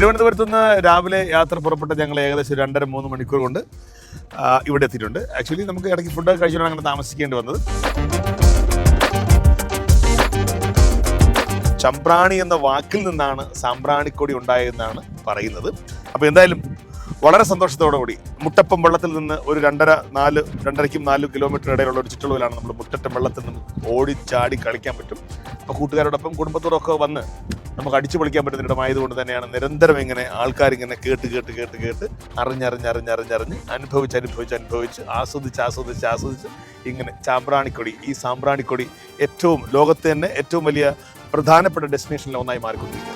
തിരുവനന്തപുരത്ത് നിന്ന് രാവിലെ യാത്ര പുറപ്പെട്ട ഞങ്ങൾ ഏകദേശം 2.5-3 മണിക്കൂർ കൊണ്ട് ഇവിടെ എത്തിയിട്ടുണ്ട്. ആക്ച്വലി നമുക്ക് ഇടയ്ക്ക് ഫുഡൊക്കെ കഴിച്ചിട്ടാണ് അങ്ങനെ താമസിക്കേണ്ടി വന്നത്. ചമ്പ്രാണി എന്ന വാക്കിൽ നിന്നാണ് സാമ്പ്രാണിക്കൊടി ഉണ്ടായതെന്നാണ് പറയുന്നത്. അപ്പോൾ എന്തായാലും വളരെ സന്തോഷത്തോടു കൂടി മുട്ടപ്പം വെള്ളത്തിൽ നിന്ന് ഒരു 2.5-4 കിലോമീറ്റർ ഇടയിലുള്ള ഒരു ചുറ്റളവിലാണ് നമ്മൾ മുട്ടറ്റം വെള്ളത്തിൽ നിന്ന് ഓടിച്ചാടി കളിക്കാൻ പറ്റും. അപ്പോൾ കൂട്ടുകാരോടൊപ്പം കുടുംബത്തോടൊക്കെ വന്ന് നമുക്ക് അടിച്ചു പൊളിക്കാൻ പറ്റുന്ന ഇടമായതുകൊണ്ട് തന്നെയാണ് നിരന്തരം ഇങ്ങനെ ആൾക്കാരിങ്ങനെ കേട്ട് അറിഞ്ഞ് അനുഭവിച്ച് ആസ്വദിച്ച് ഇങ്ങനെ ഈ സാമ്പ്രാണിക്കൊടി ലോകത്തെ തന്നെ ഏറ്റവും വലിയ പ്രധാനപ്പെട്ട ഡെസ്റ്റിനേഷനിൽ ഒന്നായി മാറിക്കൊണ്ടിരിക്കുക.